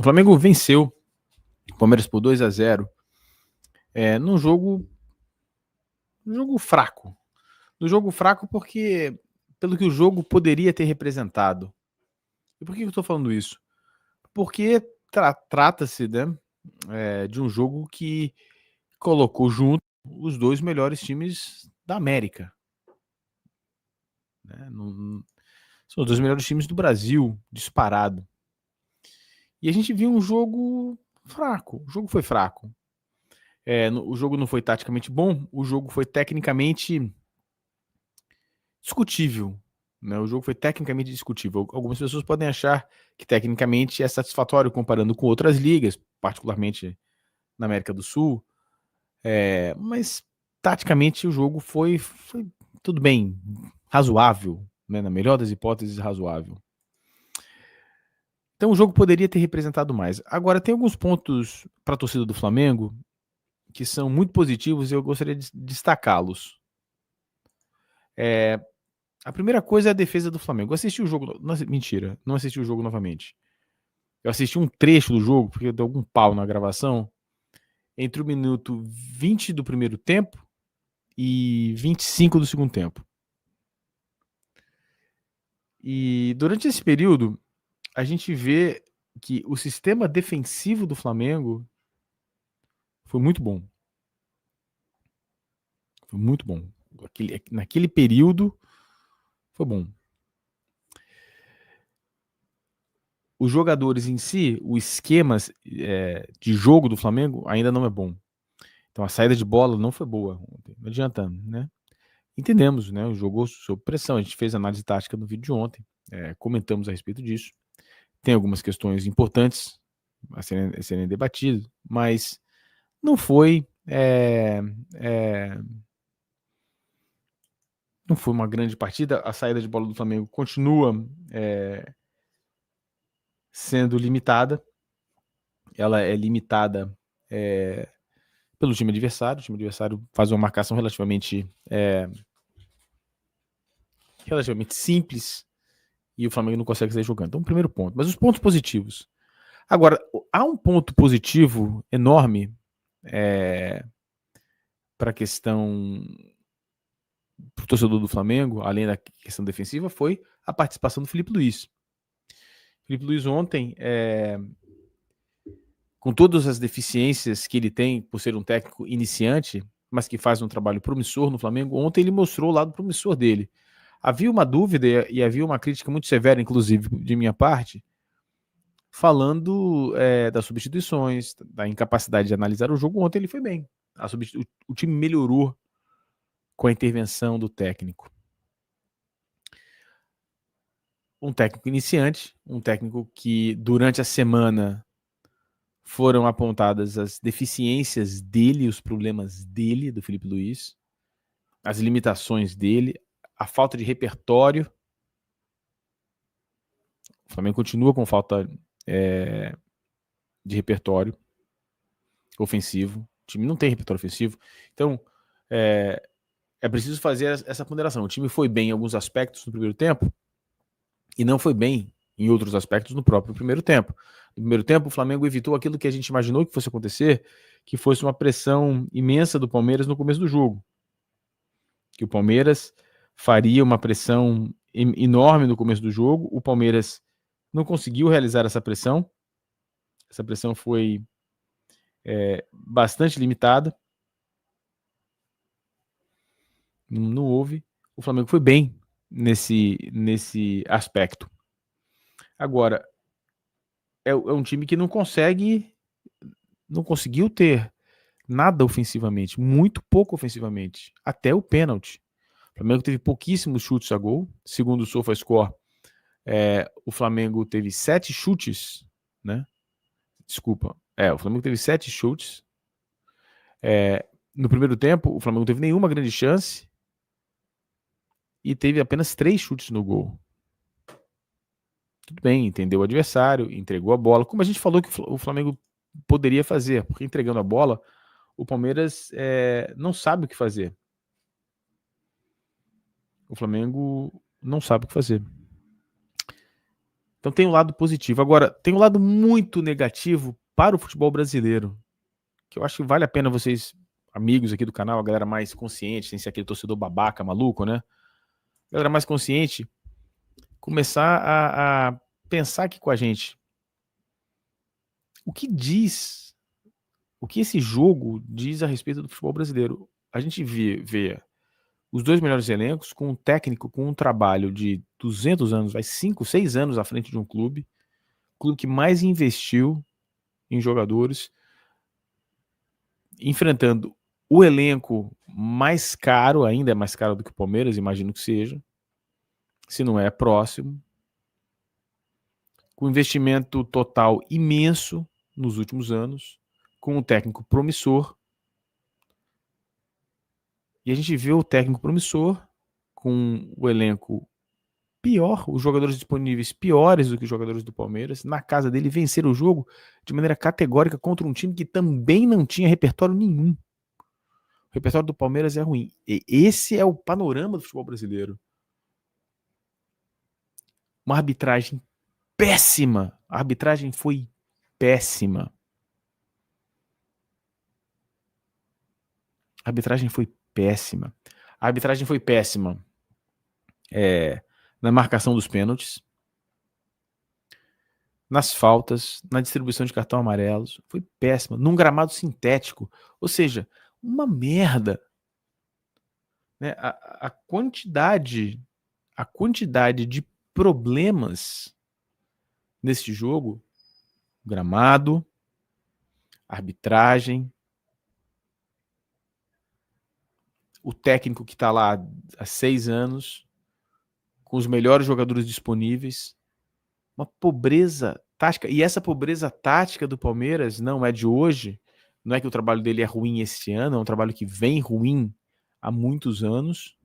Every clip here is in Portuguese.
O Flamengo venceu o Palmeiras por 2-0 num jogo fraco. No jogo fraco porque, pelo que o jogo poderia ter representado. E por que eu estou falando isso? Porque trata-se, né, de um jogo que colocou junto os dois melhores times da América. Né? São os dois melhores times do Brasil, disparado. E a gente viu um jogo fraco. O jogo foi fraco. O jogo não foi taticamente bom, o jogo foi tecnicamente discutível. Né? O jogo foi tecnicamente discutível. Algumas pessoas podem achar que tecnicamente é satisfatório comparando com outras ligas, particularmente na América do Sul, mas taticamente o jogo foi tudo bem, razoável, né? Na melhor das hipóteses, razoável. Então o jogo poderia ter representado mais. Agora, tem alguns pontos para a torcida do Flamengo que são muito positivos e eu gostaria de destacá-los. A primeira coisa é a defesa do Flamengo. Eu assisti o jogo... Mentira, não assisti o jogo novamente. Eu assisti um trecho do jogo, porque deu algum pau na gravação, entre o minuto 20 do primeiro tempo e 25 do segundo tempo. E durante esse período, a gente vê que o sistema defensivo do Flamengo foi muito bom. Foi muito bom. Naquele período, foi bom. Os jogadores em si, o esquema de jogo do Flamengo ainda não é bom. Então a saída de bola não foi boa ontem. Não adianta, né? Entendemos, né? O jogo sob pressão. A gente fez análise tática no vídeo de ontem. Comentamos a respeito disso. Tem algumas questões importantes a serem debatidas, mas não foi não foi uma grande partida. A saída de bola do Flamengo continua sendo limitada. Ela é limitada pelo time adversário. O time adversário faz uma marcação relativamente simples e o Flamengo não consegue sair jogando. Então, primeiro ponto. Mas os pontos positivos. Agora, há um ponto positivo enorme para a questão para o torcedor do Flamengo, além da questão defensiva, foi a participação do Felipe Luiz. Felipe Luiz ontem, com todas as deficiências que ele tem por ser um técnico iniciante, mas que faz um trabalho promissor no Flamengo, ontem ele mostrou o lado promissor dele. Havia uma dúvida e havia uma crítica muito severa, inclusive, de minha parte, falando das substituições, da incapacidade de analisar o jogo. Ontem ele foi bem. O time melhorou com a intervenção do técnico. Um técnico iniciante, um técnico que durante a semana foram apontadas as deficiências dele, os problemas dele, do Felipe Luiz, as limitações dele, a falta de repertório. O Flamengo continua com falta de repertório ofensivo. O time não tem repertório ofensivo. Então, é preciso fazer essa ponderação. O time foi bem em alguns aspectos no primeiro tempo e não foi bem em outros aspectos no próprio primeiro tempo. No primeiro tempo, o Flamengo evitou aquilo que a gente imaginou que fosse acontecer, que fosse uma pressão imensa do Palmeiras no começo do jogo. Que o Palmeiras faria uma pressão enorme no começo do jogo. O Palmeiras não conseguiu realizar essa pressão. Essa pressão foi bastante limitada. Não houve. O Flamengo foi bem nesse aspecto. Agora, é um time que não conseguiu ter nada ofensivamente, muito pouco ofensivamente, até o pênalti. O Flamengo teve pouquíssimos chutes a gol, segundo o SofaScore, o Flamengo teve 7 chutes, né? Desculpa, o Flamengo teve 7 chutes. No primeiro tempo, o Flamengo não teve nenhuma grande chance e teve apenas 3 chutes no gol. Tudo bem, entendeu o adversário, entregou a bola, como a gente falou que o Flamengo poderia fazer, porque entregando a bola, o Palmeiras não sabe o que fazer. O Flamengo não sabe o que fazer. Então tem um lado positivo. Agora, tem um lado muito negativo para o futebol brasileiro, que eu acho que vale a pena vocês, amigos aqui do canal, a galera mais consciente, sem ser aquele torcedor babaca, maluco, né? A galera mais consciente, começar a pensar aqui com a gente. O que esse jogo diz a respeito do futebol brasileiro? A gente vê os dois melhores elencos com um técnico com um trabalho de 200 anos, 5, 6 anos à frente de um clube que mais investiu em jogadores, enfrentando o elenco mais caro, ainda é mais caro do que o Palmeiras, imagino que seja, se não é próximo, com investimento total imenso nos últimos anos, com um técnico promissor. E a gente vê o técnico promissor com o elenco pior, os jogadores disponíveis piores do que os jogadores do Palmeiras, na casa dele, vencer o jogo de maneira categórica contra um time que também não tinha repertório nenhum. O repertório do Palmeiras é ruim. E esse é o panorama do futebol brasileiro. Uma arbitragem péssima. A arbitragem foi péssima. A arbitragem foi péssima. A arbitragem foi péssima na marcação dos pênaltis, nas faltas, na distribuição de cartão amarelos. Foi péssima. Num gramado sintético. Ou seja, uma merda. Né? A quantidade de problemas nesse jogo, gramado, arbitragem, o técnico que está lá há 6 anos, com os melhores jogadores disponíveis, uma pobreza tática. E essa pobreza tática do Palmeiras não é de hoje, não é que o trabalho dele é ruim este ano, é um trabalho que vem ruim há muitos anos.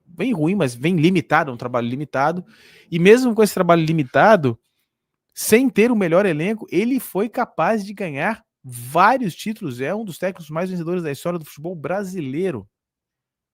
Vem ruim, mas vem limitado, é um trabalho limitado. E mesmo com esse trabalho limitado, sem ter o melhor elenco, ele foi capaz de ganhar vários títulos. É um dos técnicos mais vencedores da história do futebol brasileiro.